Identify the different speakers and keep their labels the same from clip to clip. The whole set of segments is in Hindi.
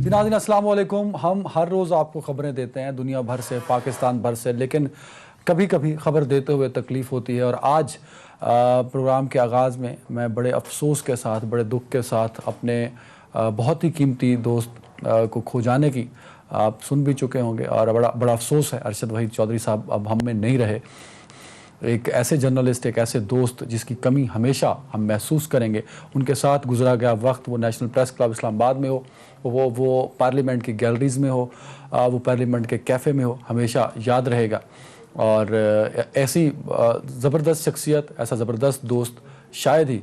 Speaker 1: जी नाज़रीन अस्सलाम वालेकुम। हम हर रोज़ आपको ख़बरें देते हैं दुनिया भर से, पाकिस्तान भर से, लेकिन कभी कभी ख़बर देते हुए तकलीफ़ होती है। और आज प्रोग्राम के आगाज़ में मैं बड़े अफसोस के साथ, बड़े दुख के साथ अपने बहुत ही कीमती दोस्त को खो जाने की आप सुन भी चुके होंगे। और बड़ा बड़ा अफसोस है, अरशद वहीद चौधरी साहब अब हम में नहीं रहे। एक ऐसे जर्नलिस्ट, एक ऐसे दोस्त जिसकी कमी हमेशा हम महसूस करेंगे। उनके साथ गुजरा गया वक्त, वो नेशनल प्रेस क्लब इस्लामाबाद में हो, वो पार्लियामेंट की गैलरीज़ में हो, वो पार्लियामेंट के कैफ़े में हो, हमेशा याद रहेगा। और ऐसी ज़बरदस्त शख्सियत, ऐसा ज़बरदस्त दोस्त शायद ही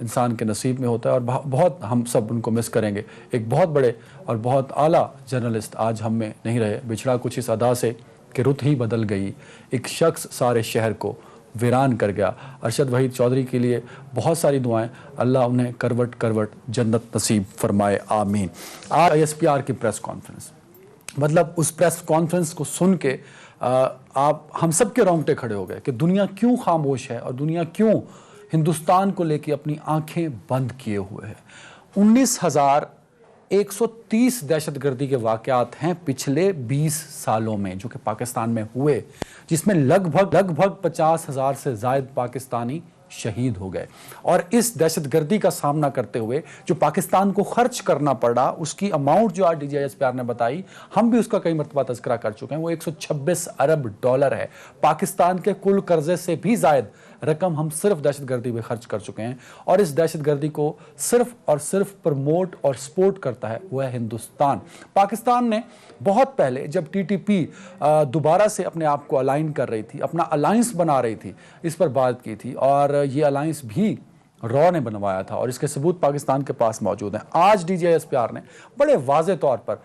Speaker 1: इंसान के नसीब में होता है। और बहुत हम सब उनको मिस करेंगे। एक बहुत बड़े और बहुत आला जर्नलिस्ट आज हम में नहीं रहे। बिछड़ा कुछ इस अदा से कि रुत ही बदल गई, एक शख्स सारे शहर को वीरान कर गया। अरशद वहीद चौधरी के लिए बहुत सारी दुआएं, अल्लाह उन्हें करवट करवट जन्नत नसीब फरमाए, आमीन। आज ISPR की प्रेस कॉन्फ्रेंस, मतलब उस प्रेस कॉन्फ्रेंस को सुन के आप हम सब के रोंगटे खड़े हो गए कि दुनिया क्यों खामोश है और दुनिया क्यों हिंदुस्तान को लेके अपनी आंखें बंद किए हुए है। 19,130 दहशतगर्दी के वाक़यात हैं पिछले 20 सालों में जो कि पाकिस्तान में हुए, जिसमें लगभग 50,000 से ज़ायद पाकिस्तानी शहीद हो गए। और इस दहशतगर्दी का सामना करते हुए जो पाकिस्तान को खर्च करना पड़ा, उसकी अमाउंट जो आज DGISPR ने बताई, हम भी उसका कई मरतबा तज़किरा कर चुके हैं, वो 126 अरब डॉलर है। पाकिस्तान के कुल कर्जे से भी ज़ायद रकम हम सिर्फ दहशतगर्दी में खर्च कर चुके हैं। और इस दहशतगर्दी को सिर्फ और सिर्फ प्रमोट और सपोर्ट करता है वो है हिंदुस्तान। पाकिस्तान ने बहुत पहले जब TTP दोबारा से अपने आप को अलाइन कर रही थी, अपना अलायंस बना रही थी, इस पर बात की थी। और ये अलायंस भी रॉ ने बनवाया था और इसके सबूत पाकिस्तान के पास मौजूद हैं। आज DGISPR ने बड़े वाज़े तौर पर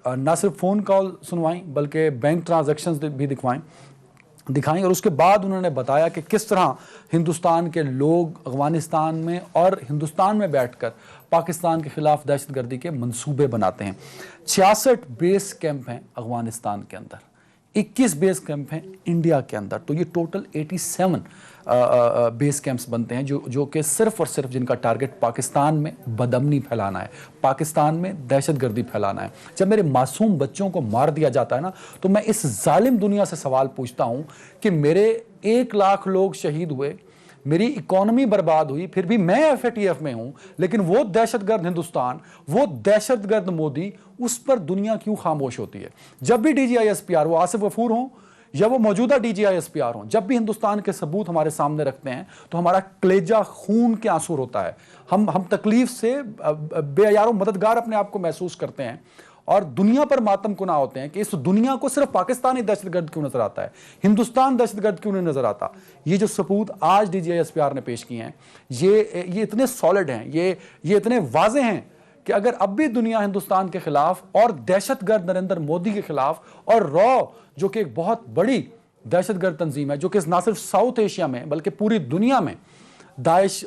Speaker 1: न सिर्फ फ़ोन कॉल सुनवाई बल्कि बैंक ट्रांजैक्शंस भी दिखाई। और उसके बाद उन्होंने बताया कि किस तरह हिंदुस्तान के लोग अफगानिस्तान में और हिंदुस्तान में बैठकर पाकिस्तान के खिलाफ दहशतगर्दी के मंसूबे बनाते हैं। 66 बेस कैंप हैं अफगानिस्तान के अंदर, 21 बेस कैंप हैं इंडिया के अंदर। तो ये टोटल 87 बेस कैंप्स बनते हैं जो कि सिर्फ और सिर्फ जिनका टारगेट पाकिस्तान में बदअमनी फैलाना है, पाकिस्तान में दहशतगर्दी फैलाना है। जब मेरे मासूम बच्चों को मार दिया जाता है ना, तो मैं इस जालिम दुनिया से सवाल पूछता हूं कि मेरे 1 लाख लोग शहीद हुए, मेरी इकोनॉमी बर्बाद हुई, फिर भी मैं FATF में हूं, लेकिन वो दहशतगर्द हिंदुस्तान, वो दहशतगर्द मोदी, उस पर दुनिया क्यों खामोश होती है। जब भी DGISPR, वो आसिफ गफूर हों या वो मौजूदा DGISPR हों, जब भी हिंदुस्तान के सबूत हमारे सामने रखते हैं तो हमारा कलेजा खून के आंसू होता है। हम तकलीफ से बेयारो मददगार अपने आप को महसूस करते हैं और दुनिया पर मातम कुना होते हैं कि इस दुनिया को सिर्फ पाकिस्तानी दहशतगर्द क्यों नजर आता है, हिंदुस्तान दहशतगर्द क्यों नहीं नजर आता। ये जो सबूत आज DGISPR ने पेश किए हैं, ये इतने सॉलिड हैं, ये इतने वाजे हैं कि अगर अब भी दुनिया हिंदुस्तान के खिलाफ और दहशतगर्द नरेंद्र मोदी के खिलाफ और रॉ जो कि एक बहुत बड़ी दहशतगर्द तंजीम है, जो कि ना सिर्फ साउथ एशिया में बल्कि पूरी दुनिया में दाइश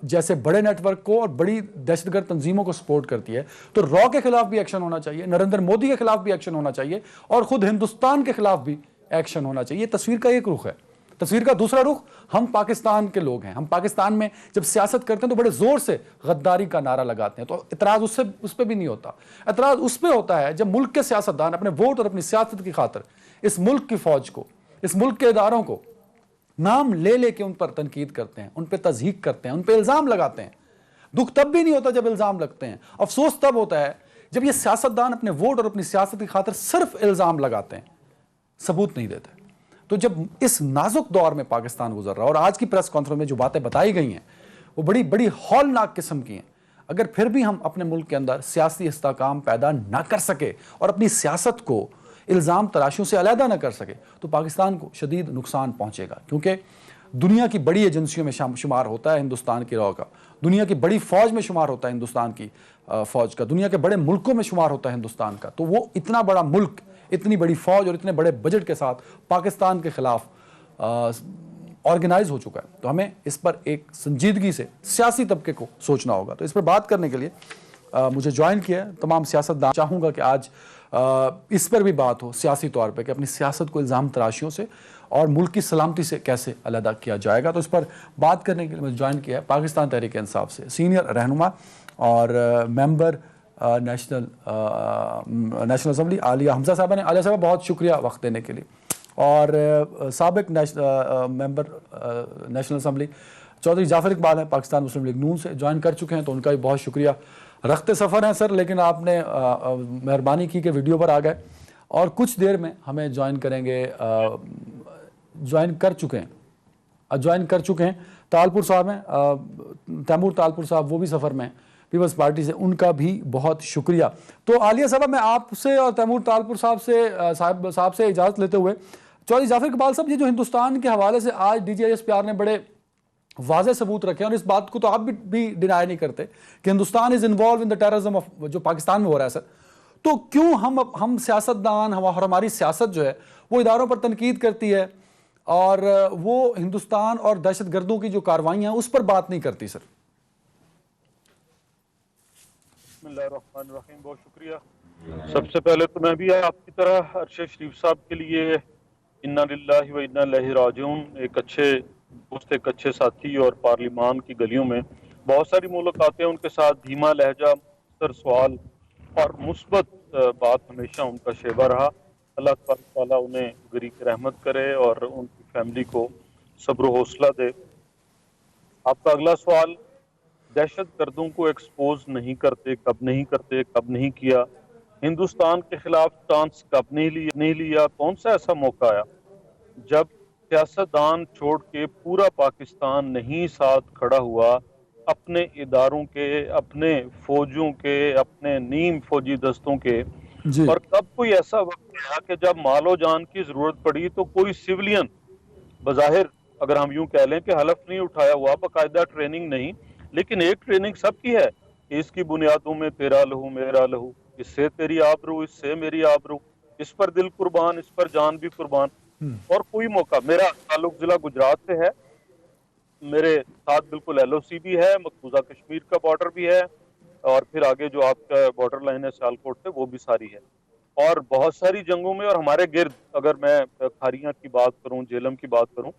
Speaker 1: जैसे बड़े नेटवर्क को और बड़ी दहशतगर्द तंजीमों को सपोर्ट करती है, तो रॉ के खिलाफ भी एक्शन होना चाहिए, नरेंद्र मोदी के खिलाफ भी एक्शन होना चाहिए और खुद हिंदुस्तान के खिलाफ भी एक्शन होना चाहिए। तस्वीर का एक रुख है। तस्वीर का दूसरा रुख, हम पाकिस्तान के लोग हैं। हम पाकिस्तान में जब सियासत करते हैं तो बड़े जोर से गद्दारी का नारा लगाते हैं, तो इतराज उस पर भी नहीं होता। इतराज उस पर होता है जब मुल्क के सियासतदान अपने वोट और अपनी सियासत की खातिर इस मुल्क की फौज को, इस मुल्क के इदारों को नाम ले लेके उन पर तनकीद करते हैं, उन पर तज़हीक करते हैं, उन पर इल्ज़ाम लगाते हैं। दुख तब भी नहीं होता जब इल्ज़ाम लगते हैं, अफसोस तब होता है जब ये सियासतदान अपने वोट और अपनी सियासत की खातिर सिर्फ इल्ज़ाम लगाते हैं, सबूत नहीं देते। तो जब इस नाजुक दौर में पाकिस्तान गुजर रहा है और आज की प्रेस कॉन्फ्रेंस में जो बातें बताई गई हैं वो बड़ी बड़ी हौलनाक किस्म की हैं, अगर फिर भी हम अपने मुल्क के अंदर सियासी इस्तेहकाम पैदा ना कर सके और अपनी सियासत को इल्ज़ाम तराशियों से अलहदा ना कर सके तो पाकिस्तान को शदीद नुकसान पहुंचेगा। क्योंकि दुनिया की बड़ी एजेंसियों में शुमार होता है हिंदुस्तान की रॉ का, दुनिया की बड़ी फौज में शुमार होता है हिंदुस्तान की फौज का, दुनिया के बड़े मुल्कों में शुमार होता है हिंदुस्तान का। तो वो इतना बड़ा मुल्क, इतनी बड़ी फौज और इतने बड़े बजट के साथ पाकिस्तान के खिलाफ ऑर्गेनाइज हो चुका है। तो हमें इस पर एक संजीदगी से सियासी तबके को सोचना होगा। तो इस पर बात करने के लिए मुझे ज्वाइन किया तमाम सियासतदान। चाहूँगा कि आज इस पर भी बात हो सियासी तौर पे कि अपनी सियासत को इल्ज़ाम तराशियों से और मुल्क की सलामती से कैसे अलहदा किया जाएगा। तो इस पर बात करने के लिए मुझे ज्वाइन किया है पाकिस्तान तहरीक इंसाफ से सीनियर रहनुमा और member national assembly Alia Hamza साहबा ने। आलिया साहबा बहुत शुक्रिया वक्त देने के लिए। और साबिक member national assembly Chaudhry Jafar Iqbal हैं, पाकिस्तान मुस्लिम लीग नून से ज्वाइन कर चुके हैं, तो उनका भी बहुत शुक्रिया। रखते सफ़र हैं सर, लेकिन आपने मेहरबानी की कि वीडियो पर आ गए और कुछ देर में हमें ज्वाइन करेंगे। ज्वाइन कर चुके हैं तालपुर साहब हैं, तैमूर तालपुर साहब, वो भी सफ़र में पीपल्स पार्टी से, उनका भी बहुत शुक्रिया। तो आलिया साहब, मैं आपसे और तैमूर तालपुर साहब से इजाज़त लेते हुए, चौधरी जाफर इकबाल साहब, ये जो हिंदुस्तान के हवाले से आज DGISPR ने बड़े वाज़े सबूत रखे, और इस बात को तो आप भी डिनाई नहीं करते कि Hindustan is involve in the terrorism of जो पाकिस्तान में हो रहा है सर, तो क्यों हम सियासतदान, हमारी सियासत जो है वो इदारों पर तनकीद करती है और वो हिंदुस्तान और दहशतगर्दों की जो कार्रवाइयाँ हैं उस पर बात नहीं करती सर?
Speaker 2: बिस्मिल्लाहिर्रहमानिर्रहीम, बहुत शुक्रिया। सबसे पहले तो मैं भी आपकी तरह अरशद शरीफ साहब के लिए इन्ना लिल्लाहि व इन्ना इलैहि राजिऊन, एक अच्छे दोस्त, एक अच्छे साथी, और पार्लिमान की गलियों में बहुत सारी मुलाकातें उनके साथ, धीमा लहजा, सर सवाल और मुस्बत बात हमेशा उनका शेवा रहा। अल्लाह ताला उन्हें गरीक रहमत करे और उनकी फैमिली को सब्र हौसला दे। आपका अगला सवाल, दहशत गर्दों को एक्सपोज नहीं करते, कब नहीं किया, हिंदुस्तान के खिलाफ चांस कब नहीं लिया, कौन सा ऐसा मौका आया जब सियासतदान छोड़ के पूरा पाकिस्तान नहीं साथ खड़ा हुआ, अपने इदारों के, अपने फौजों के, अपने नीम फौजी दस्तों के? और कब कोई ऐसा वक्त आया कि जब मालो जान की जरूरत पड़ी तो कोई सिविलियन, बज़ाहिर अगर हम यूं कह लें कि हलफ नहीं उठाया हुआ, बाकायदा ट्रेनिंग नहीं, लेकिन एक ट्रेनिंग सबकी है, इसकी बुनियादों में तेरा लहू मेरा लहू, इससे तेरी आबरू इससे मेरी आबरू, इस पर दिल कुर्बान इस पर जान भी कुर्बान। और कोई मौका, मेरा ताल्लुक जिला गुजरात से है, मेरे साथ बिल्कुल LOC भी है, मकबूजा कश्मीर का बॉर्डर भी है, और फिर आगे जो आपका बॉर्डर लाइन है सियालकोट से, वो भी सारी है। और बहुत सारी जंगों में, और हमारे गिर्द अगर मैं खारियां की बात करूं, जेलम की बात करूं,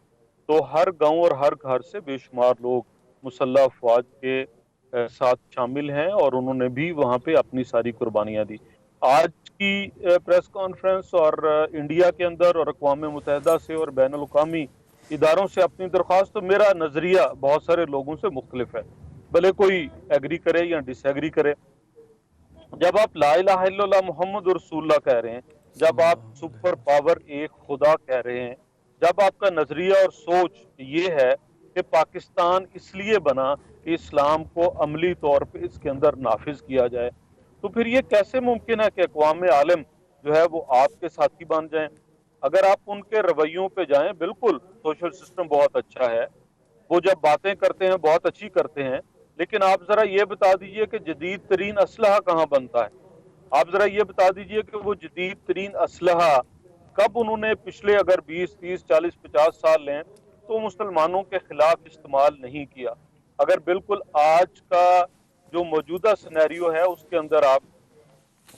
Speaker 2: तो हर गांव और हर घर से बेशुमार लोग मुसल्लह अफवाज के साथ शामिल हैं, और उन्होंने भी वहां पे अपनी सारी कुर्बानियां दी। आज की प्रेस कॉन्फ्रेंस और इंडिया के अंदर और अक़वाम मुत्तहिदा से और बैनुल अक़वामी इदारों से अपनी दरख्वास्त, तो मेरा नजरिया बहुत सारे लोगों से मुख्तलिफ है, भले कोई एग्री करे या डिसएग्री करे। जब आप ला इलाहा इल्लल्लाह मुहम्मद रसूलुल्लाह कह रहे हैं, जब आप सुपर पावर एक खुदा कह रहे हैं, जब आपका नजरिया और सोच ये है कि पाकिस्तान इसलिए बना कि इस्लाम को अमली तौर पे इसके अंदर नाफिज किया जाए, तो फिर ये कैसे मुमकिन है कि अक़वाम आलम जो है वो आपके साथी बन जाएं? अगर आप उनके रवैयों पे जाएं, बिल्कुल सोशल सिस्टम बहुत अच्छा है, वो जब बातें करते हैं बहुत अच्छी करते हैं, लेकिन आप जरा ये बता दीजिए कि जदीद तरीन असलहा कहाँ बनता है? आप जरा ये बता दीजिए कि वो जदीद तरीन असलहा कब उन्होंने पिछले अगर 20, 30, 40, 50 साल लें तो मुसलमानों के खिलाफ इस्तेमाल नहीं किया? अगर बिल्कुल आज का जो मौजूदा सिनेरियो है उसके अंदर आप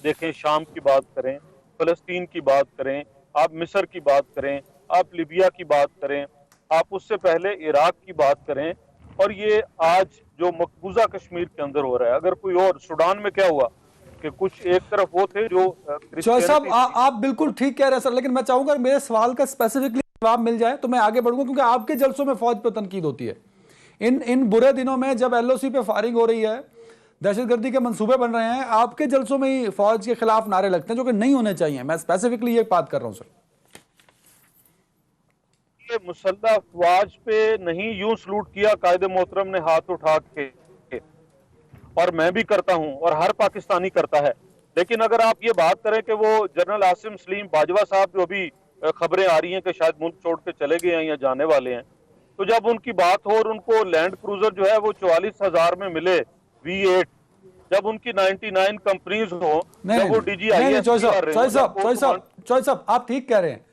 Speaker 2: देखें, शाम की बात करें, फलस्तीन की बात करें, आप मिस्र की बात करें, आप लीबिया की बात करें, आप उससे पहले इराक की बात करें, और ये आज जो मकबूजा कश्मीर के अंदर हो रहा है, अगर कोई और, सूडान में क्या हुआ कि कुछ एक तरफ वो थे जो
Speaker 1: साहब, आप बिल्कुल ठीक कह रहे हैं सर, लेकिन मैं चाहूंगा मेरे सवाल का स्पेसिफिकली जवाब मिल जाए तो मैं आगे बढ़ूंगा, क्योंकि आपके जलसों में फौज पर तनकीद होती है। इन बुरे दिनों में जब LOC पे फायरिंग हो रही है, दहशतगर्दी के मंसूबे बन रहे हैं, आपके जलसों में ही फौज के खिलाफ नारे लगते हैं जो कि नहीं होने चाहिए। मैं स्पेसिफिकली ये बात कर रहा हूं सर।
Speaker 2: मुसल्लह अफवाज पे नहीं यूं सलूट किया कायदे मोहतरम ने हाथ उठा के, और मैं भी करता हूं और हर पाकिस्तानी करता है, लेकिन अगर आप ये बात करें कि वो जनरल आसिम सलीम बाजवा साहब, जो भी खबरें आ रही हैं कि शायद मुल्क छोड़ के चले गए हैं या जाने वाले हैं, तो जब उनकी बात हो और उनको लैंड क्रूजर जो है वो 44,000 में मिले V8, जब उनकी 99 कंपनीज हो, जब वो DGI
Speaker 1: साहब, आप ठीक कह रहे हैं,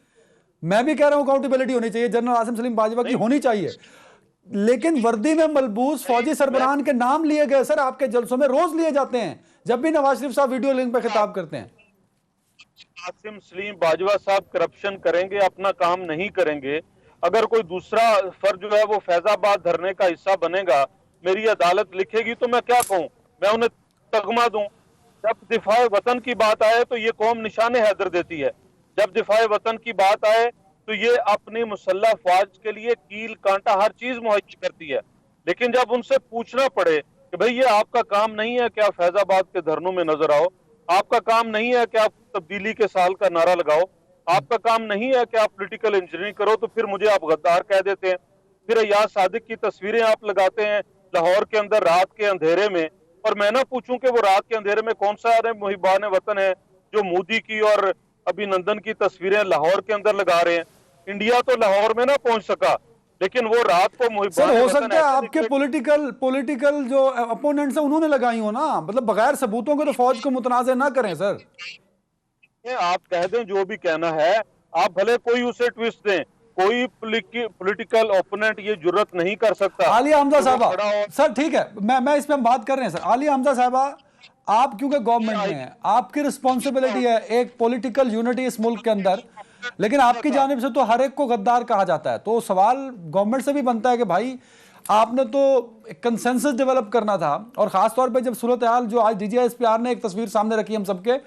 Speaker 1: मैं भी कह रहा हूं अकाउंटेबिलिटी होनी चाहिए, जनरल आसिम सलीम बाजवा की होनी चाहिए, लेकिन वर्दी में मलबूस फौजी सरबराहान के नाम लिए गए सर, आपके जलसों में रोज लिए जाते हैं जब भी नवाज शरीफ साहब वीडियो लिंक पे खिताब करते हैं।
Speaker 2: आसिम सलीम बाजवा साहब करप्शन करेंगे, अपना काम नहीं करेंगे, अगर कोई दूसरा फर्ज जो है वो फैजाबाद धरने का हिस्सा बनेगा, मेरी अदालत लिखेगी तो मैं क्या कहूं? मैं उन्हें तगमा दूं? जब दिफाए वतन की बात आए तो ये कौम निशाने हैदर देती है, जब दिफाए वतन की बात आए तो ये अपनी मुसल्लह फौज के लिए कील कांटा हर चीज मुहैया करती है। लेकिन जब उनसे पूछना पड़े कि भाई ये आपका काम नहीं है कि आप फैजाबाद के धरनों में नजर आओ, आपका काम नहीं है कि आप तब्दीली के साल का नारा लगाओ, आपका काम नहीं है कि आप पॉलिटिकल इंजीनियरिंग करो, तो फिर मुझे आप गद्दार कह देते हैं। फिर अय्याज सादिक की तस्वीरें आप लगाते हैं लाहौर के अंदर रात के अंधेरे में, और मैं ना पूछूं कि वो रात के अंधेरे में कौन सा मुहिबान वतन है जो मोदी की और अभिनंदन की तस्वीरें लाहौर के अंदर लगा रहे हैं। इंडिया तो लाहौर में ना पहुंच सका, लेकिन वो रात को
Speaker 1: सर हो सकता है आपके पॉलिटिकल जो अपोनेंट्स हैं उन्होंने लगाई हो ना, मतलब बगैर सबूतों के तो फौज को मुतनाज़ ना करें सर।
Speaker 2: आप कह दें जो भी कहना है, आप भले कोई उसे ट्विस्ट दें, कोई पॉलिटिकल ओपोनेंट ये जुर्रत नहीं कर सकता।
Speaker 1: आलिया हमजा साहबा, सर ठीक है, मैं इस पे हम बात कर रहे हैं सर। आलिया हमजा साहबा, आप क्योंकि गवर्नमेंट में हैं, आपकी रिस्पॉन्सिबिलिटी है एक पॉलिटिकल यूनिटी इस मुल्क के अंदर, लेकिन आपकी जानिब से तो हर एक को गद्दार कहा जाता है। तो सवाल गवर्नमेंट से भी बनता है कि भाई आपने तो कंसेंसस डेवलप करना था, और खासतौर पे जब सूरत हाल जो आज DGISPR ने एक तस्वीर सामने रखी हम सबके,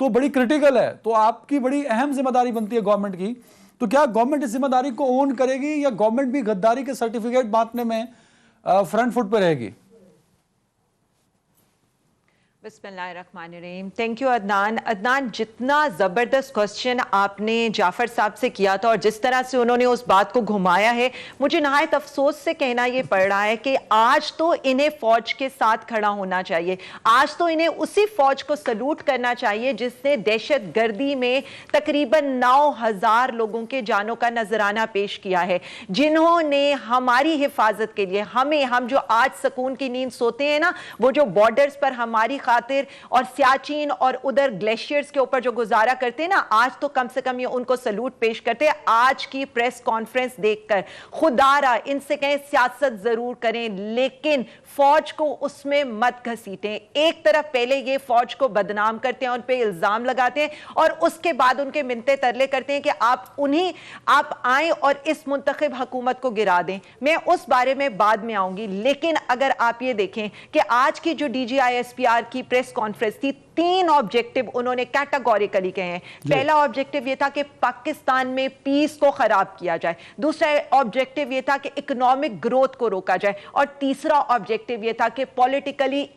Speaker 1: तो बड़ी क्रिटिकल है, तो आपकी बड़ी अहम जिम्मेदारी बनती है गवर्नमेंट की। तो क्या गवर्नमेंट इस जिम्मेदारी को ओन करेगी, या गवर्नमेंट भी गद्दारी के सर्टिफिकेट बांटने में फ्रंट फुट पर रहेगी?
Speaker 3: बिस्मिल्लाहिर्रहमानिर्रहीम। Thank you Adnan. अदनान, जितना ज़बरदस्त क्वेश्चन आपने जाफ़र साहब से किया था और जिस तरह से उन्होंने उस बात को घुमाया है, मुझे नहायत अफसोस से कहना ये पड़ रहा है कि आज तो इन्हें फ़ौज के साथ खड़ा होना चाहिए। आज तो इन्हें उसी फ़ौज को सलूट करना चाहिए जिसने दहशत गर्दी में तकरीबन 9,000 लोगों के जानों का नजराना पेश किया है, जिन्होंने हमारी हिफाजत के लिए हम जो आज सुकून की नींद सोते हैं ना, वो जो बॉर्डर्स पर हमारी खातिर और सियाचिन और उधर ग्लेशियर्स के ऊपर जो गुजारा करते हैं ना, आज तो कम से कम ये उनको सलूट पेश करते हैं। आज की प्रेस कॉन्फ्रेंस देखकर खुदारा इनसे कहें सियासत जरूर करें, लेकिन फौज को उसमें मत घसीटें। एक तरफ पहले ये फौज को बदनाम करते हैं, उन पे इल्जाम लगाते हैं, और उसके बाद उनके मिन्नते तरले करते हैं कि आप आए और इस मुंतखब हुकूमत को गिरा दें। मैं उस बारे में बाद में आऊंगी, लेकिन अगर आप ये देखें कि आज की जो DGISPR की प्रेस कॉन्फ्रेंस थी, 3 ऑब्जेक्टिव उन्होंने कैटेगोरिकली कहे हैं। पहला ऑब्जेक्टिव यह था कि पाकिस्तान में पीस को खराब किया जाए, दूसरा ऑब्जेक्टिव यह था कि इकोनॉमिक ग्रोथ को रोका जाए, और तीसरा ऑब्जेक्टिव यह था कि पॉलिटिकली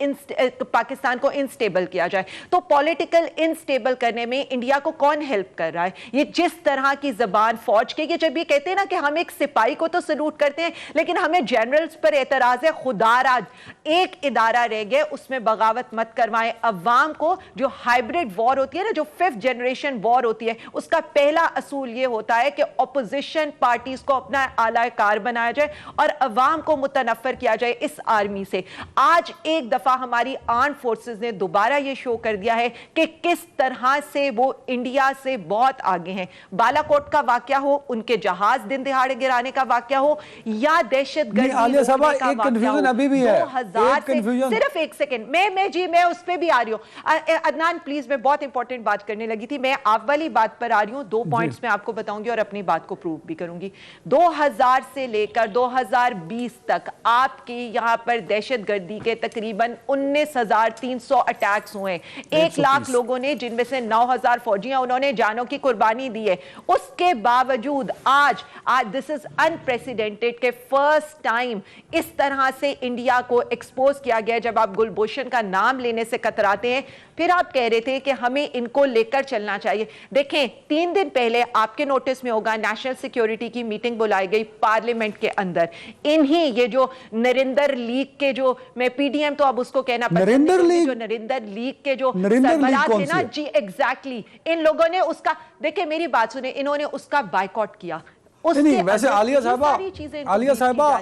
Speaker 3: पाकिस्तान को इनस्टेबल किया जाए। तो पॉलिटिकल इनस्टेबल करने में इंडिया को कौन हेल्प कर रहा है? ये जिस तरह की जबान फौज के, जब ये कहते हैं ना कि हम एक सिपाही को तो सलूट करते हैं, लेकिन हमें जनरल्स पर एतराज है। खुदारा एक इदारा रह गया, उसमें बगावत मत करवाएं। अवाम को जो हाइब्रिड वॉर होती है ना, जो 5th जनरेशन वॉर होती है, उसका पहला असूल यह होता है कि ऑपोजिशन पार्टीज को अपना आला कार बनाया जाए और अवाम को मुतनफर किया जाए इस आर्मी से। आज एक दफा हमारी आर्म फोर्सेस ने दोबारा यह शो कर दिया है कि किस तरह से वो इंडिया से बहुत आगे हैं। बालाकोट का वाकया हो, उनके जहाज दिन दिहाड़े गिराने का वाकया हो, या दहशतगर्दी
Speaker 1: अभी भी है।
Speaker 3: 2000 से सिर्फ एक सेकंड, मैं उस पर भी आ रही हूं। अदनान प्लीज, मैं बहुत इंपॉर्टेंट बात करने लगी थी, मैं आप वाली बात पर आ रही हूं। 2 पॉइंट्स मैं आपको बताऊंगी और अपनी बात को प्रूव भी करूंगी। 2000 से लेकर 2020 तक आपके यहां पर दहशतगर्दी के तकरीबन 19,300 अटैक्स हुए। 1 लाख लोगों ने, जिनमें से 9,000 फौजियां, उन्होंने जानों की कुर्बानी दी है। उसके बावजूद आज दिस इज अनप्रेसिडेंटेड के फर्स्ट टाइम इस तरह से इंडिया को एक्सपोज किया गया। जब आप गुलभूषण का नाम लेने से कतराते हैं, फिर आप कह रहे थे कि हमें इनको लेकर चलना चाहिए। देखें, 3 दिन पहले आपके नोटिस में होगा, नेशनल सिक्योरिटी की मीटिंग बुलाई गई पार्लियामेंट के अंदर। इन्हीं ये जो नरेंद्र लीग के जो, मैं PDM तो अब उसको कहना पसंद नहीं, जो नरेंद्र लीग के जो सरबराह थे ना जी, एग्जैक्टली, इन लोगों ने उसका, देखिए मेरी बात सुने, इन्होंने उसका बायकॉट किया।
Speaker 1: नहीं, वैसे आलिया साहबा,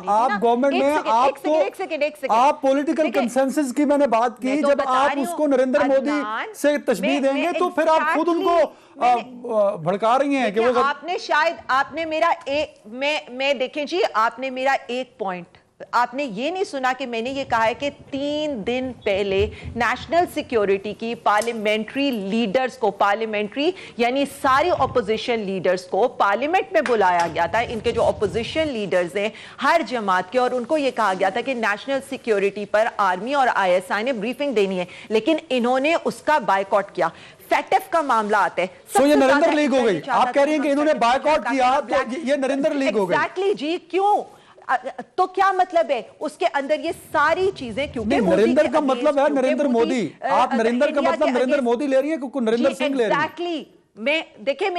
Speaker 1: आप गवर्नमेंट में, आप पॉलिटिकल कंसेंसस की मैंने बात की, जब आप उसको नरेंद्र मोदी से तशबीह देंगे तो फिर आप खुद उनको भड़का रही हैं कि वो
Speaker 3: आपने शायद, आपने मेरा मैं देखें जी, आपने मेरा एक पॉइंट आपने ये नहीं सुना कि मैंने ये कहा है कि 3 दिन पहले नेशनल सिक्योरिटी की पार्लियामेंट्री लीडर्स को, पार्लियामेंट्री यानी सारी ऑपोजिशन लीडर्स को पार्लियामेंट में बुलाया गया था, इनके जो ऑपोजिशन लीडर्स हैं हर जमात के, और उनको ये कहा गया था कि नेशनल सिक्योरिटी पर आर्मी और आईएसआई ने ब्रीफिंग देनी है, लेकिन इन्होंने उसका बायकॉट किया। फैटफ का मामला आता है,
Speaker 1: तो ये नरेंद्र लीग हो गई। आप कह रही हैं कि इन्होंने बायकॉट किया तो ये नरेंद्र लीग हो गई।
Speaker 3: एग्जैक्टली जी, क्यों? तो क्या मतलब है उसके अंदर ये सारी चीजें? क्योंकि
Speaker 1: नरेंद्र का मतलब है नरेंद्र मोदी। आप नरेंद्र का मतलब नरेंद्र मोदी ले रही है क्योंकि नरेंद्र सिंह ले रही है।
Speaker 3: एग्जैक्टली। मैं देखिए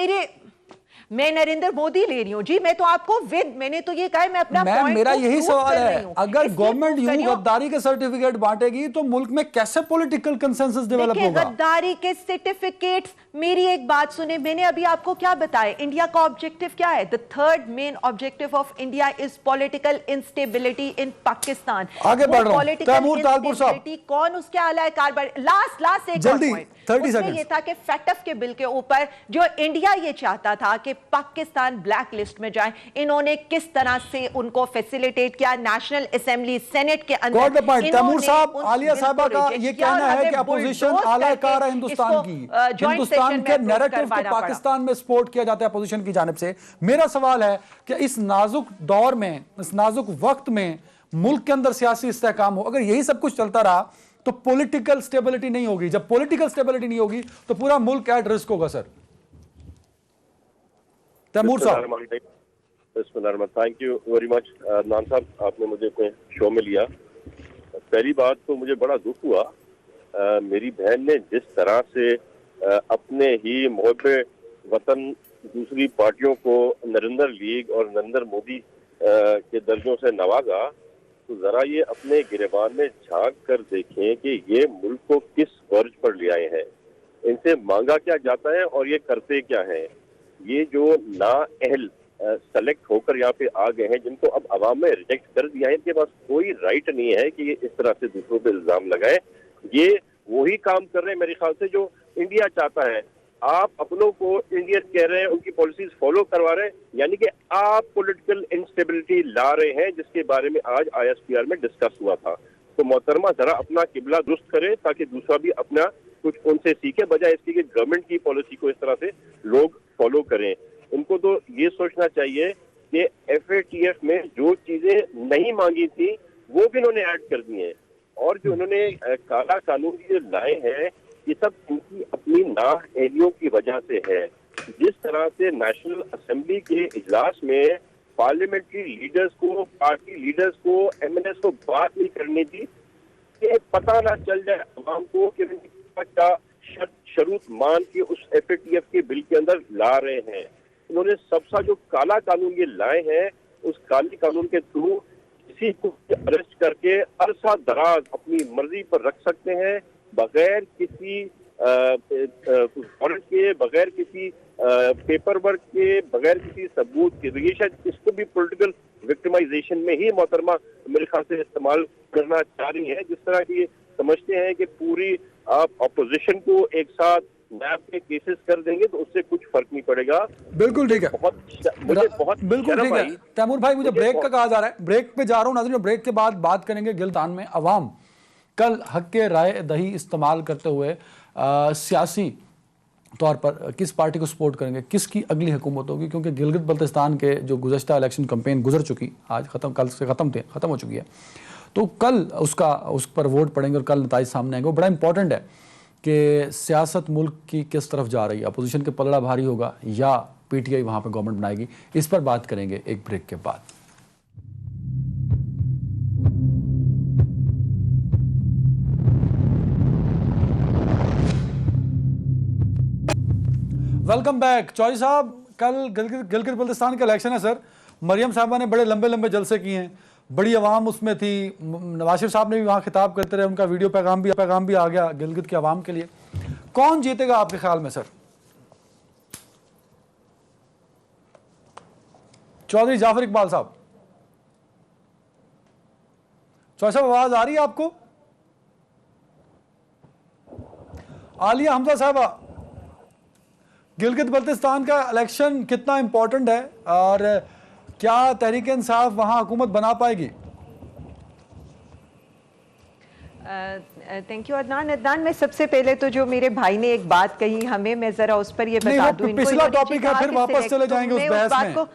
Speaker 3: मैं नरेंद्र मोदी ले रही हूं जी। मैं तो आपको मैंने तो ये कहा है, मैं अपना पॉइंट
Speaker 1: मेरा यही सवाल है, अगर गवर्नमेंट यूं गद्दारी के सर्टिफिकेट बांटेगी तो मुल्क में कैसे पॉलिटिकल कंसेंसस डेवलप होगा?
Speaker 3: गद्दारी के सर्टिफिकेट्स, मेरी एक बात सुने, मैंने अभी आपको क्या बताया, इंडिया का ऑब्जेक्टिव क्या है? The third main objective of India is political instability in Pakistan.
Speaker 1: आगे बढ़ रहा हूं। तैमूर तालपुर साहब,
Speaker 3: कौन उसके आला कारबार? लास्ट एक
Speaker 1: जल्दी 30
Speaker 3: सेकंड। ये था कि फैटफ के बिल के ऊपर जो इंडिया ये चाहता था कि पाकिस्तान ब्लैक लिस्ट में जाए, इन्होंने किस तरह से उनको फैसिलिटेट किया नेशनल असेंबली सेनेट के अंदर।
Speaker 1: तैमूर साहब, आलिया साहबा का ये कहना है कि अपोजिशन आलाकार है हिंदुस्तान की, हिंदुस्तान के नैरेटिव को पाकिस्तान में सपोर्ट किया जाता है अपोजिशन की जानिब से। मेरा सवाल है कि इस नाजुक दौर में, इस नाजुक वक्त में मुल्क के अंदर सियासी इस्तेहकाम हो, अगर यही सब कुछ चलता रहा तो पॉलिटिकल स्टेबिलिटी नहीं होगी। जब पॉलिटिकल स्टेबिलिटी नहीं होगी तो पूरा मुल्क एट रिस्क होगा। सर तैमूर साहब,
Speaker 4: थैंक यू वेरी मच नान साहब, आपने मुझे अपने शो में लिया। पहली बात तो मुझे बड़ा दुख हुआ, मेरी बहन ने जिस तरह से अपने ही मुहब्बे वतन दूसरी पार्टियों को नरेंद्र लीग और नरेंद्र मोदी के दर्जों से नवाजा, तो जरा ये अपने गिरेबान में झांक कर देखें कि ये मुल्क को किस वर्ज पर ले आए हैं, इनसे मांगा क्या जाता है और ये करते क्या हैं। ये जो नाअहल सेलेक्ट होकर यहाँ पे आ गए हैं, जिनको अब अवाम में रिजेक्ट कर दिया है, इनके पास कोई राइट नहीं है कि ये इस तरह से दूसरों पे इल्जाम लगाए। ये वही काम कर रहे हैं मेरे ख्याल से जो इंडिया चाहता है। आप अपनों को इंडियन कह रहे हैं, उनकी पॉलिसीज फॉलो करवा रहे हैं, यानी कि आप पॉलिटिकल इंस्टेबिलिटी ला रहे हैं, जिसके बारे में आज ISPR में डिस्कस हुआ था। तो मोहतरमा जरा अपना किबला दुरुस्त करें ताकि दूसरा भी अपना कुछ उनसे सीखे, बजाय इसकी कि गवर्नमेंट की पॉलिसी को इस तरह से लोग फॉलो करें। उनको तो ये सोचना चाहिए कि FATF में जो चीजें नहीं मांगी थी वो भी इन्होंने ऐड कर दी हैं, और जो उन्होंने काला कानून जो लाए हैं ये सब इनकी अपनी नाअहलियों की वजह से है। जिस तरह से नेशनल असेंबली के इजलास में पार्लियामेंट्री लीडर्स को, पार्टी लीडर्स को, MNS को बात नहीं करने दी कि पता ना चल जाए अवाम को कि क्या शरूत मान के उस FATF के बिल के अंदर ला रहे हैं। उन्होंने सबसा जो काला कानून ये लाए हैं, उस काले कानून के थ्रू किसी को अरेस्ट करके अरसा दराज अपनी मर्जी पर रख सकते हैं, बगैर किसी वारंट के, बगैर किसी पेपर वर्क के, बगैर किसी सबूत के। तो ये शायद इसको भी पॉलिटिकल विक्टिमाइजेशन में ही मोहतरमा मेरे ख्याल से इस्तेमाल करना चाह रही है। जिस तरह की समझते हैं कि पूरी आप अपोजिशन को एक साथ नैब के केसेस कर देंगे तो उससे कुछ फर्क नहीं पड़ेगा।
Speaker 1: बिल्कुल ठीक है,
Speaker 4: मुझे बहुत
Speaker 1: बिल्कुल ठीक है। तैमूर भाई, मुझे ब्रेक का कहा जा रहा है, ब्रेक पे जा रहा हूं नाज़रीन। ब्रेक के बाद बात करेंगे गिलतान में अवाम कल हक के राय दही इस्तेमाल करते हुए सियासी तौर पर किस पार्टी को सपोर्ट करेंगे, किसकी अगली हुकूमत होगी, क्योंकि गिलगित बल्तिस्तान के जो गुज़श्ता इलेक्शन कैंपेन गुजर चुकी, आज कल से ख़त्म हो चुकी है, तो कल उस पर वोट पड़ेंगे और कल नताइज सामने आएंगे। वो बड़ा इंपॉर्टेंट है कि सियासत मुल्क की किस तरफ जा रही है, अपोजिशन के पलड़ा भारी होगा या PTI वहाँ पर गवर्नमेंट बनाएगी। इस पर बात करेंगे एक ब्रेक के बाद। Welcome back. चौधरी साहब, कल गिलगित बल्तिस्तान का इलेक्शन है सर। मरियम साहबा ने बड़े लंबे लंबे जलसे किए हैं, बड़ी आवाम उसमें थी। नवाज शरीफ साहब ने भी वहाँ खिताब करते रहे, उनका वीडियो पैगाम भी आ गया गिलगित की आवाम के लिए। कौन जीतेगा आपके ख्याल में सर? चौधरी जाफर इकबाल साहब, चौधरी साहब आवाज आ रही है आपको? आलिया हमजा साहबा, गिलगित बल्तिस्तान का इलेक्शन कितना इंपॉर्टेंट है और क्या तहरीक इंसाफ वहां हुकूमत बना पाएगी?
Speaker 3: Thank you Adnan. अदनान, मैं सबसे पहले तो जो मेरे भाई ने एक बात कही हमें, मैं जरा उस पर ये बता दूं।
Speaker 1: पिछला टॉपिक है, फिर वापस चले जाएंगे उस बहस में।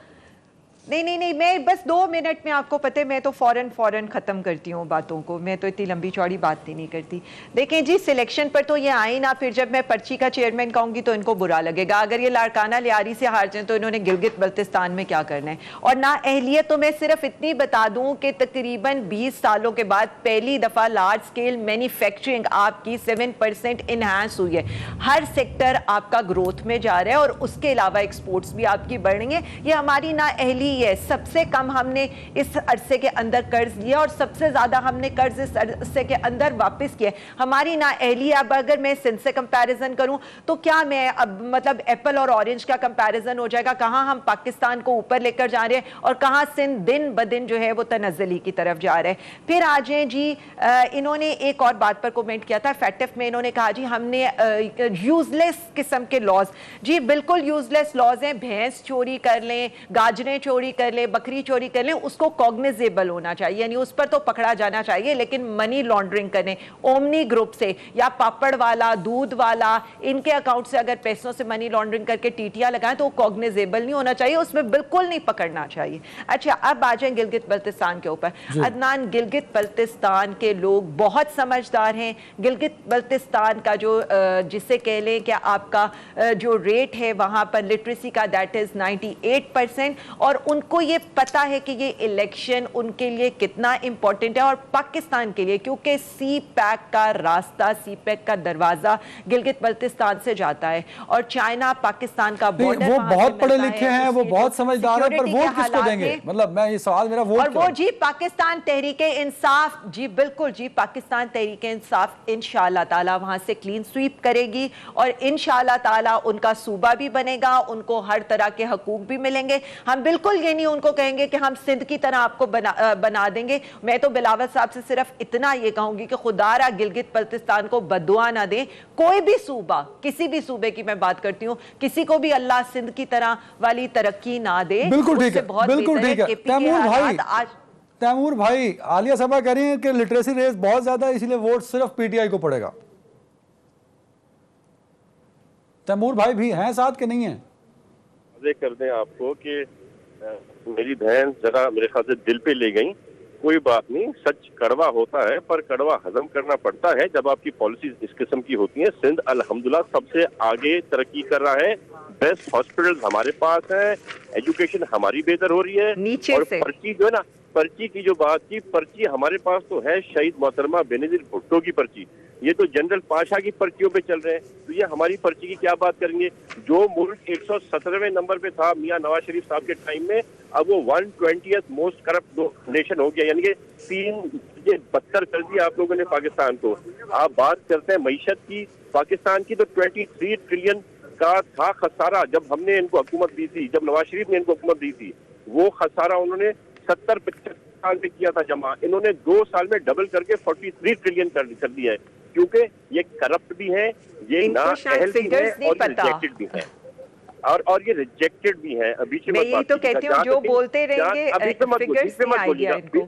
Speaker 3: नहीं, मैं बस 2 मिनट में, आपको पता है मैं तो फौरन खत्म करती हूँ बातों को, मैं तो इतनी लंबी चौड़ी बात नहीं करती। देखें जी, सिलेक्शन पर तो ये आए ना, फिर जब मैं पर्ची का चेयरमैन कहूंगी तो इनको बुरा लगेगा। अगर ये लाड़काना लियारी से हार जाए तो इन्होंने गिलगित बल्तिस्तान में क्या करना है। और ना अहलियत तो मैं सिर्फ इतनी बता दूं कि तकरीबन 20 सालों के बाद पहली दफा लार्ज स्केल मैन्युफैक्चरिंग आपकी 7% इनहांस हुई है। हर सेक्टर आपका ग्रोथ में जा रहा है और उसके अलावा एक्सपोर्ट्स भी आपकी बढ़ रही है। ये हमारी ना अहली है। सबसे कम हमने इस अरसे के अंदर कर्ज लिया और सबसे ज्यादा हमने कर्ज इस अरसे के अंदर वापस किया। हमारी ना अहली, अब अगर मैं सिंध से कंपैरिजन करूं तो क्या मैं अब मतलब एप्पल और ऑरेंज का कंपैरिजन हो जाएगा? कहां हम पाकिस्तान को ऊपर लेकर जा रहे हैं और कहां सिंध दिन ब दिन जो है वो तनज़्ज़ुली की तरफ जा रहा है। फिर आ जाए जी, इन्होंने एक और बात पर कमेंट किया था फैक्टिफ में। इन्होंने कहा जी हमने यूजलेस किस्म के लॉज, जी बिल्कुल यूजलेस लॉज हैं। भैंस चोरी कर लें, गाजरें चोरी कर ले, बकरी चोरी कर ले, उसको कॉग्निजेबल होना चाहिए, यानी उस पर तो पकड़ा जाना चाहिए। लेकिन मनी लॉन्ड्रिंग करें ओमनी ग्रुप से या पापड़ वाला, दूध वाला, इनके अकाउंट से अगर पैसों से मनी लॉन्ड्रिंग करके टीटियां लगाएं तो कॉग्निजेबल नहीं होना चाहिए, उसमें बिल्कुल नहीं पकड़ना चाहिए। अच्छा, अब आ जाए गिलगित बल्तिस्तान के ऊपर। अदनान, गिलगित बल्तिस्तान के लोग बहुत समझदार हैं। गिलगित बल्तिस्तान का जो जिसे कह लें कि आपका जो रेट है वहां पर लिटरेसी का, दैट इज 98%। और उनको ये पता है कि ये इलेक्शन उनके लिए कितना इंपॉर्टेंट है और पाकिस्तान के लिए, क्योंकि सी पैक का रास्ता, सी पैक का दरवाजा गिलगित बल्तिस्तान से जाता है और चाइना पाकिस्तान का बॉर्डर,
Speaker 1: वो बहुत पढ़े लिखे हैं, वो बहुत समझदार है, पर वोट किसको देंगे? मतलब मैं ये सवाल मेरा वोट,
Speaker 3: और वो जी पाकिस्तान तहरीके इंसाफ, जी बिल्कुल जी पाकिस्तान तहरीके इंसाफ इंशाअल्लाह ताला वहां से क्लीन स्वीप करेगी और इंशाअल्लाह ताला उनका सूबा भी बनेगा, उनको हर तरह के हकूक भी मिलेंगे। हम बिल्कुल ये नहीं उनको कहेंगे कि हम सिंध की तरह आपको बना देंगे। मैं तो बिलावल साहब से सिर्फ इतना ये कहूंगी कि खुदारा गिलगित बल्तिस्तान को बद्दुआ ना दे। कोई भी सूबा, किसी भी सूबे की मैं बात करती हूँ, किसी को भी अल्लाह सिंध की तरह वाली तरक्की ना दे।
Speaker 1: बिल्कुल ठीक है, बिल्कुल ठीक है। तैमूर भाई, आलिया साहबा कह रही हैं कि लिटरेसी रेट बहुत ज्यादा है, इसलिए वोट सिर्फ पीटीआई को पड़ेगा। तैमूर भाई भी हैं साथ के नहीं है?
Speaker 4: कर दें आपको कि मेरी बहन जरा मेरे ख्याल से दिल पे ले गई। कोई बात नहीं, सच कड़वा होता है पर कड़वा हजम करना पड़ता है जब आपकी पॉलिसीज इस किस्म की होती हैं। सिंध अल्हम्दुलिल्लाह सबसे आगे तरक्की कर रहा है, बेस्ट हॉस्पिटल्स हमारे पास है, एजुकेशन हमारी बेहतर हो रही है।
Speaker 3: नीचे
Speaker 4: और
Speaker 3: से
Speaker 4: पर्ची जो है ना, पर्ची की जो बात की, पर्ची हमारे पास तो है शहीद मोहतरमा बेनजीर भुट्टो की पर्ची। ये तो जनरल पाशा की पर्चियों पे चल रहे हैं, तो ये हमारी पर्ची की क्या बात करेंगे? जो मुल्क 117वें नंबर पे था मियां नवाज शरीफ साहब के टाइम में, अब वो 120th मोस्ट करप्ट नेशन हो गया, यानी कि 3 बदतर कर दिया आप लोगों ने पाकिस्तान को। आप बात करते हैं मईशत की, पाकिस्तान की तो 23 ट्रिलियन का था खसारा जब हमने इनको हुकूमत दी थी, जब नवाज शरीफ ने इनको हुकूमत दी थी। वो खसारा उन्होंने 70-75 साल में किया था जमा, इन्होंने 2 साल में डबल करके 43 ट्रिलियन कर दिया है, क्योंकि ये करप्ट भी है, ये ना अहल भी है और रिजेक्टेड भी है, और ये रिजेक्टेड भी है। अभी
Speaker 3: मैं यही तो कहती हूँ, जो बोलते रहेंगे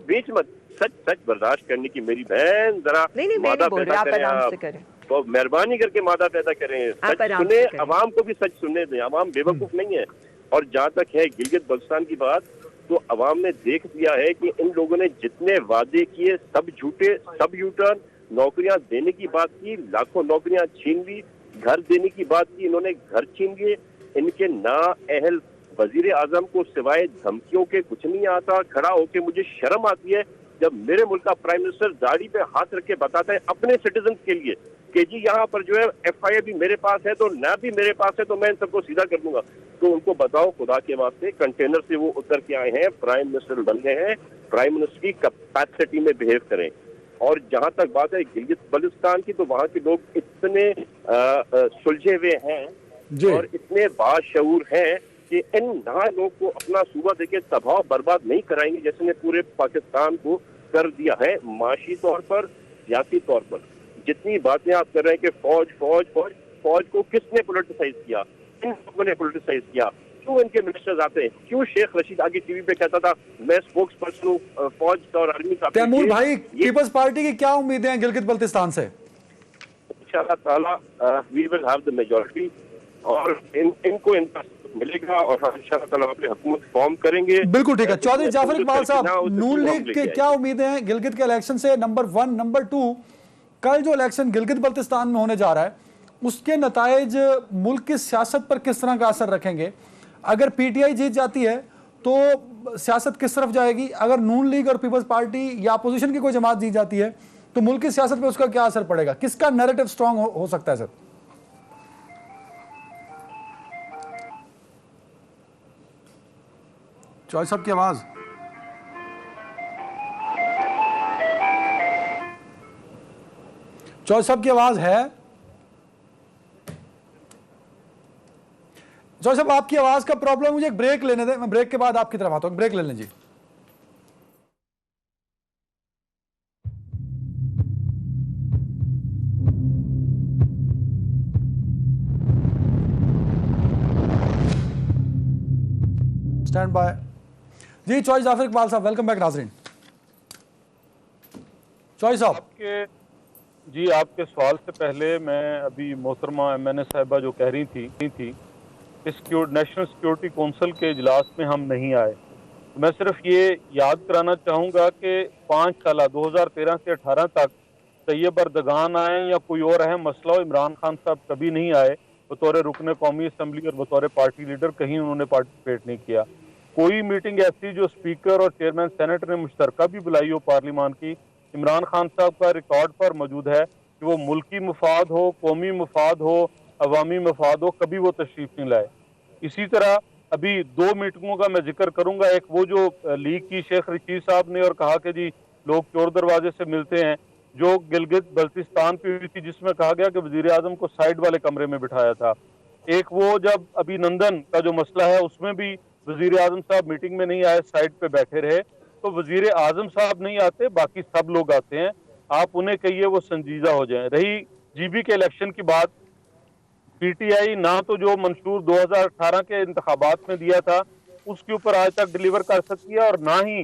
Speaker 4: बीच मत, सच बर्दाश्त करने की मेरी बहन जरा मादा पैदा करें, तो मेहरबानी करके मादा पैदा करें, सच सुने, अवाम को भी सच सुनने दें, अवाम बेवकूफ नहीं है। और जहाँ तक है गिलगित बल्तिस्तान की बात, तो अवाम ने देख लिया है कि इन लोगों ने जितने वादे किए सब झूठे, सब यूटर्न। नौकरियां देने की बात की, लाखों नौकरियां छीन ली, घर देने की बात की, इन्होंने घर छीन लिए। इनके ना अहल वजीर आजम को सिवाय धमकियों के कुछ नहीं आता। खड़ा होके मुझे शर्म आती है जब मेरे मुल्क का प्राइम मिनिस्टर दाढ़ी पे हाथ रख के बताता है अपने सिटीजन के लिए कि जी यहाँ पर जो है FIA भी मेरे पास है, तो ना भी मेरे पास है, तो मैं इन सबको सीधा कर दूंगा। तो उनको बताओ खुदा के वास्ते, कंटेनर से वो उतर के आए हैं, प्राइम मिनिस्टर बन गए हैं, प्राइम मिनिस्टर की कैपेसिटी में बिहेव करें। और जहां तक बात है गिलगित बल्तिस्तान की, तो वहां के लोग इतने सुलझे हुए हैं और इतने बाशऊर हैं कि इन लोगों को अपना सूबा देके तबाह बर्बाद नहीं कराएंगे, जैसे ने पूरे पाकिस्तान को कर दिया है माशी तौर पर, सियासी तौर पर। जितनी बातें आप कर रहे हैं कि फौज को किसने पोलिटिसाइज किया? इन लोगों ने पोलिटिसाइज किया। क्यों इनके मिनिस्टर्स आते हैं? क्यों शेख रशीद आगे टीवी पे कहता था मैं स्पोक्स पर्सन हूँ फौज और आर्मी का?
Speaker 1: तैमूर भाई, पीपल्स पार्टी की क्या उम्मीदें हैं गिलगित बल्तिस्तान से?
Speaker 4: इंशाअल्लाह ताला we will have the majority और इनको इनका मिलेगा और हम इंशाअल्लाह ताला अपनी हुकूमत फॉर्म करेंगे।
Speaker 1: बिल्कुल ठीक है। चौधरी जाफर इकबाल साहब, नून लीग के क्या उम्मीदें हैं गिलगित के इलेक्शन से? नंबर 1। नंबर 2, कल जो इलेक्शन गिलगित बल्तिस्तान में होने जा रहा है उसके नताइज मुल्क की सियासत पर किस तरह का असर रखेंगे? अगर पीटीआई जीत जाती है तो सियासत किस तरफ जाएगी? अगर नून लीग और पीपल्स पार्टी या अपोजिशन की कोई जमात जीत जाती है तो मुल्क की सियासत पर उसका क्या असर पड़ेगा? किसका नैरेटिव स्ट्रांग हो सकता है सर? चौधरी साहब की आवाज। चौधरी साहब की आवाज है? चौधरी साहब आपकी आवाज का प्रॉब्लम, मुझे एक ब्रेक लेने दें, मैं ब्रेक के बाद आपकी तरफ आता हूं। ब्रेक ले लें जी। स्टैंड बाय जी। चौधरी जाफर इकबाल साहब, वेलकम बैक नाजरीन। चौधरी साहब,
Speaker 2: आपके सवाल से पहले मैं अभी मोहतरमा MNA साहिबा जो कह रही थी इस नेशनल सिक्योरिटी काउंसिल के इजलास में हम नहीं आए, मैं सिर्फ ये याद कराना चाहूँगा कि 5 साल 2013 से 18 तक तैयब अर्दगान आए या कोई और अहम मसला हो, इमरान खान साहब कभी नहीं आए बतौर रुकन कौमी असम्बली और बतौर पार्टी लीडर, कहीं उन्होंने पार्टिसिपेट नहीं किया। कोई मीटिंग ऐसी जो स्पीकर और चेयरमैन सेनेट ने मुश्तरका भी बुलाई हो पार्लिमान की, इमरान खान साहब का रिकॉर्ड पर मौजूद है कि वो मुल्की मफाद हो, कौमी मफाद हो, अवामी मफाद हो, कभी वो तशरीफ नहीं लाए। इसी तरह अभी 2 मीटिंगों का मैं जिक्र करूंगा। एक वो जो लीग की शेख रशीद साहब ने और कहा कि जी लोग चोर दरवाजे से मिलते हैं, जो गिलगित बल्तिस्तान पे हुई थी, जिसमें कहा गया कि वजीर आजम को साइड वाले कमरे में बिठाया था। एक वो जब अभिनंदन का जो मसला है उसमें भी वजीर आजम साहब मीटिंग में नहीं आए, साइड पे बैठे रहे। तो वजीर आजम साहब नहीं आते, बाकी सब लोग आते हैं, आप उन्हें कहिए वो संजीदा हो जाएं। रही जीबी के इलेक्शन की बात, पीटीआई ना तो जो मंशूर 2018 के इंतखाबात में दिया था उसके ऊपर आज तक डिलीवर कर सकती है, और ना ही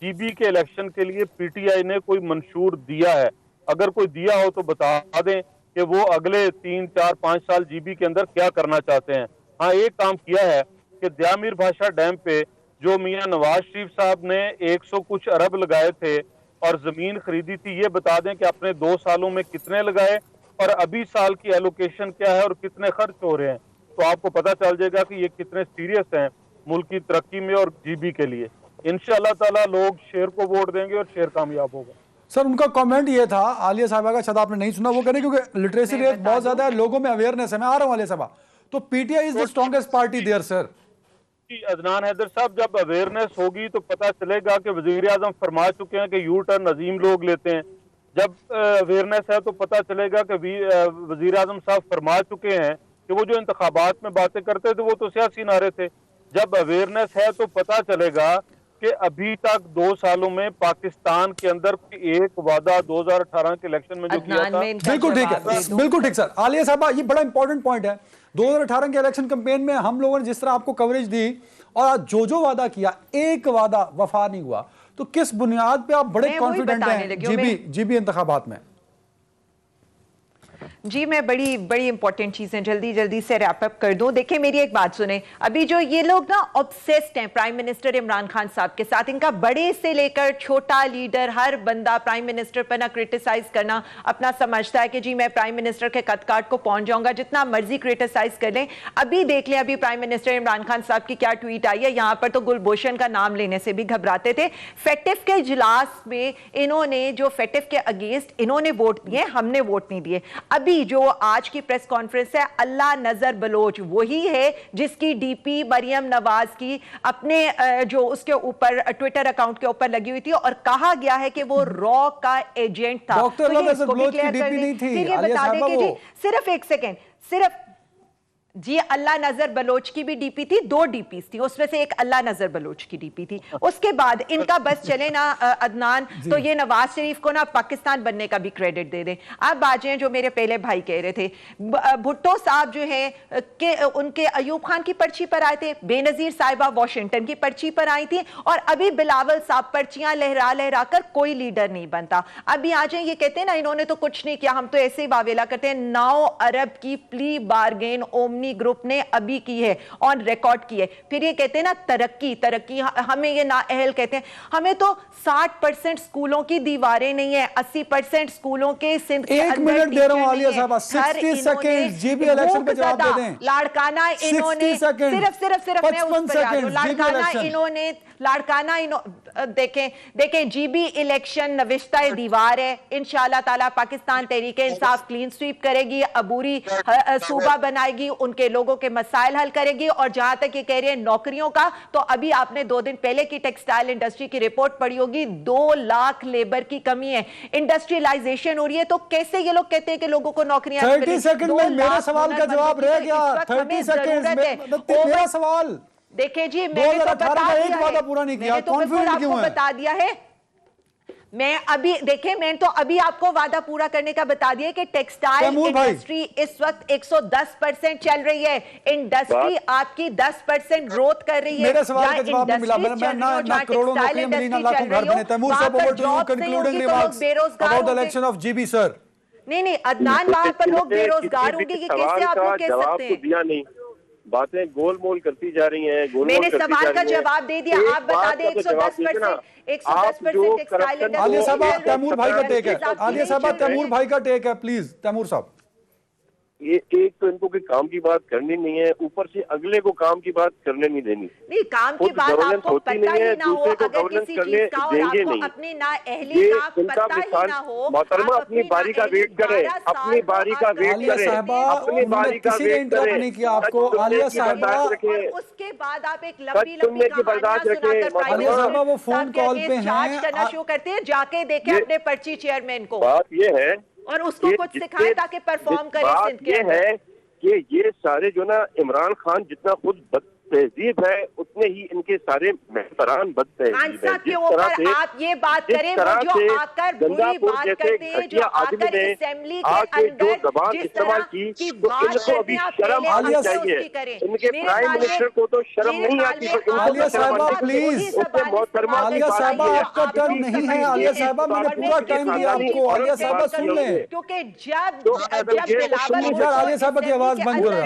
Speaker 2: जीबी के इलेक्शन के लिए पीटीआई ने कोई मंशूर दिया है। अगर कोई दिया हो तो बता दें कि वो अगले 3, 4, 5 साल जीबी के अंदर क्या करना चाहते हैं। हाँ, एक काम किया है कि दयामीर भाषा डैम पे जो मियां नवाज शरीफ साहब ने 100 कुछ अरब लगाए थे और जमीन खरीदी थी, ये बता दें कि अपने 2 सालों में कितने लगाए और अभी साल की एलोकेशन क्या है और कितने खर्च हो रहे हैं, तो आपको पता चल जाएगा कि ये कितने सीरियस हैं मुल्क की तरक्की में और जीबी के लिए। इंशाअल्लाह ताला लोग शेर को वोट देंगे और शेर कामयाब होगा।
Speaker 1: सर, उनका कमेंट ये था, आलिया साहबा का, शायद आपने नहीं सुना, वो कह रहे क्योंकि लिटरेसी रेट बहुत ज्यादा है, लोगों में अवेयरनेस है। मैं आ रहा हूं आलिया साहबा। तो PTI is the strongest party there sir.
Speaker 2: Adnan Haider साहब, जब अवेयरनेस होगी तो पता चलेगा कि वजीर आजम फरमा चुके हैं कि यू टर्न अजीम लोग लेते हैं। जब अवेयरनेस है तो पता चलेगा कि वजीर आजम साहब फरमा चुके हैं कि वो जो इंतखाबात में बातें करते थे वो तो सियासी नारे थे। जब अवेयरनेस है तो पता चलेगा कि अभी तक 2 सालों में पाकिस्तान के अंदर एक वादा 2018 के इलेक्शन में जो किया था।
Speaker 1: बिल्कुल ठीक है, बिल्कुल ठीक सर। आलिया साहबा, ये बड़ा इंपॉर्टेंट पॉइंट है। 2018 के इलेक्शन कैंपेन में हम लोगों ने जिस तरह आपको कवरेज दी और आज जो वादा किया, एक वादा वफा नहीं हुआ, तो किस बुनियाद पे आप बड़े कॉन्फिडेंट हैं जीबी इंतखाबात में?
Speaker 3: जी, मैं बड़ी इंपॉर्टेंट चीजें जल्दी से रैप अप कर दूं। देखिए, मेरी एक बात सुने, अभी जो ये लोग ना ऑब्सेस्ड हैं प्राइम मिनिस्टर इमरान खान साहब के साथ, इनका बड़े से लेकर छोटा लीडर हर बंदा प्राइम मिनिस्टर पर ना क्रिटिसाइज करना अपना समझता है कि जी मैं प्राइम मिनिस्टर के कदकाठ को पहुंच जाऊंगा, जितना मर्जी क्रिटिसाइज कर लें। अभी देख लें, अभी प्राइम मिनिस्टर इमरान खान साहब की क्या ट्वीट आई है। यहां पर तो गुलभूषण का नाम लेने से भी घबराते थे। फेटिफ के इजलास में इन्होंने जो फेटिफ के अगेंस्ट इन्होंने वोट दिए, हमने वोट नहीं दिए। अभी जो आज की प्रेस कॉन्फ्रेंस है, अल्लाह नजर बलोच वही है जिसकी डीपी मरियम नवाज की अपने जो उसके ऊपर ट्विटर अकाउंट के ऊपर लगी हुई थी और कहा गया है कि वो रॉ का एजेंट था।
Speaker 1: डॉक्टर
Speaker 3: तो ये इसको भी क्लियर कर दें। बता दें कि जी सिर्फ एक सेकेंड, सिर्फ जी, अल्लाह नजर बलोच की भी डीपी थी, 2 डीपीज थी, उसमें से एक अल्लाह नजर बलोच की डीपी थी। उसके बाद इनका बस चले ना अदनान, तो ये नवाज शरीफ को ना पाकिस्तान बनने का भी क्रेडिट दे दें। अब आ जाए जो मेरे पहले भाई कह रहे थे, भुट्टो साहब जो है कि उनके अयूब खान की पर्ची पर आए थे, बेनजीर साहिबा वॉशिंगटन की पर्ची पर आई थी, और अभी बिलावल साहब पर्चियां लहरा लहरा कर कोई लीडर नहीं बनता। अभी आ जाए ये कहते हैं ना इन्होंने तो कुछ नहीं किया, हम तो ऐसे ही वावेला करते हैं। 9 अरब की प्ली बार्गेन ओमनी ग्रुप ने अभी की है, ऑन रिकॉर्ड की है। फिर ये कहते हैं ना तरक्की तरक्की, हमें ये नाअहल कहते हैं। हमें तो 60% स्कूलों की दीवारें नहीं है, 80% स्कूलों के सिंध के
Speaker 1: एक
Speaker 3: अंदर
Speaker 1: मिनट दे रहा हूं
Speaker 3: टीचर
Speaker 1: आलिया
Speaker 3: नहीं है।
Speaker 1: साहबा, 60 सेकंड जीबी इलेक्शन पे जवाब दे दें।
Speaker 3: लाड़काना इन्होंने
Speaker 1: 60 सेकंड,
Speaker 3: सिर्फ मैं
Speaker 1: 55
Speaker 3: उस पर आ जाऊं।
Speaker 1: सेकंड,
Speaker 3: लाड़काना देखें जीबी इलेक्शन नविश्ता दीवार है। इंशाल्लाह ताला पाकिस्तान तहरीके इंसाफ क्लीन स्वीप करेगी, अबूरी सूबा बनाएगी, उनके लोगों के मसाइल हल करेगी। और जहां तक ये कह रहे हैं नौकरियों का, तो अभी आपने 2 दिन पहले की टेक्सटाइल इंडस्ट्री की रिपोर्ट पढ़ी होगी, 2 लाख लेबर की कमी है, इंडस्ट्रियलाइजेशन हो रही है। तो कैसे ये लोग कहते हैं कि लोगों को नौकरियां
Speaker 1: 30 सेकंड में मेरे सवाल का जवाब रह गया। 30 सेकंड में मेरा सवाल
Speaker 3: देखिए जी, मैंने तो बता दिया
Speaker 1: एक वादा पूरा नहीं किया,
Speaker 3: कॉन्फिडेंट क्यों है? बता दिया है मैं अभी, देखें मैं तो अभी आपको वादा पूरा करने का बता दिया कि टेक्सटाइल इंडस्ट्री इस वक्त 110% चल रही है। इंडस्ट्री आपकी 10% ग्रोथ कर रही है।
Speaker 1: मेरे सवाल का जवाब नहीं मिला। मैं ना करोड़ों नौकरियां मिली ना लाखों घर बने। तैमूर साहब, over to you, concluding remarks about the election of GB sir.
Speaker 3: नहीं अदनान, वहां पर लोग बेरोजगार होंगे, ये कैसे आप लोग कह सकते हैं?
Speaker 4: दिया नहीं, बातें गोलमोल करती जा रही हैं।
Speaker 3: मैंने सवाल का जवाब दे दिया, आप बता दें 110% टेक्सटाइल इंडस्ट्री।
Speaker 1: आलिया साहब, तैमूर भाई का टेक है। आलिया साहब, तैमूर भाई का टेक है, प्लीज तैमूर साहब।
Speaker 4: ये एक तो इनको कोई काम की बात करनी नहीं है, ऊपर से अगले को काम की बात करने नहीं देनी।
Speaker 3: नहीं, काम की बात आपको पता ही ना हो, अगर किसी चीज का और आपको अपनी नाअहली का पता ही ना हो,
Speaker 4: मोहतरमा अपनी बारी का वेट करें, अपनी बारी का वेट करें, अपनी बारी का वेट करें।
Speaker 1: नहीं किया आपको आलिया साहबा,
Speaker 3: उसके बाद आप एक लंबी लंबी कहानियां सुनाकर
Speaker 1: आलिया साहबा वो फोन कॉल पे
Speaker 3: चार्ज करना शुरू करते हैं। जाके देखें अपने पर्ची चेयरमैन को,
Speaker 4: बात ये है
Speaker 3: और उसको कुछ सिखाएं ताकि परफॉर्म करे।
Speaker 4: बात ये है कि ये सारे जो ना इमरान खान जितना खुद बदतहजीब है, उतने ही इनके सारे मेहतरान बदतहजीब हैं।
Speaker 3: के ऊपर आप ये बात करें, वो जो आकर बुरी बात करते हैं, जो आकर असेंबली के अंदर जिस तरह की बात करते हैं,
Speaker 4: शर्म आनी चाहिए। इनके प्राइम मिनिस्टर को तो शर्म नहीं आती।
Speaker 1: आलिया साहबा प्लीज, आलिया साहबा आपका टर्न नहीं है। आलिया साहबा, मैंने पूरा टाइम दिया आपको। आलिया साहबा सुन लें,
Speaker 3: क्योंकि जब
Speaker 1: आलिया साहबा की आवाज बंद करो।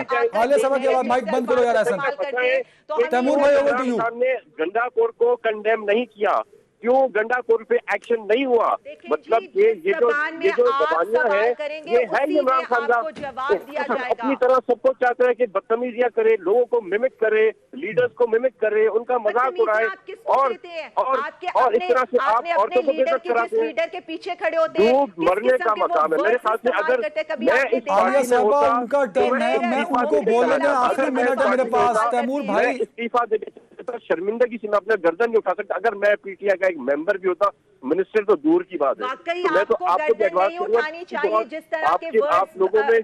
Speaker 1: आलिया साहबा की आवाज, माइक बंद करो यार। ऐसा तैमूर भाई, ओवर टू यू।
Speaker 4: ने गंडाकोर को कंडेम नहीं किया, क्यों गंडाकोर पे एक्शन नहीं हुआ? मतलब ये जो दबानियां है, ये है इमरान खान अपनी तरह सबको चाहते हैं कि बदतमीजियां करे, लोगों को मिमिक करे, लीडर्स को मिमिक करे, उनका मजाक उड़ाए, और इस तरह से आप औरतों को बेइज्जत कराते हैं।
Speaker 3: लीडर के पीछे खड़े होते हैं,
Speaker 4: डूब मरने का मकाम है मेरे ख्याल से। अगर मैं इस
Speaker 1: आलिया साहबा, उनका टर्न है, मैं उनको बोलने में आखिरी मिनट है मेरे पास। तैमूर भाई,
Speaker 4: इस्तीफा देने शर्मिंदगी से मैं अपना गर्दन नहीं उठा सकता। अगर मैं पीटीआई का एक मेंबर भी होता, मिनिस्टर तो दूर की बात है।
Speaker 3: वाकई
Speaker 4: तो मैं तो
Speaker 3: आपको
Speaker 4: आपको
Speaker 3: गर्दन नहीं उठानी चाहिए जिस तरह के
Speaker 4: आप लोगों में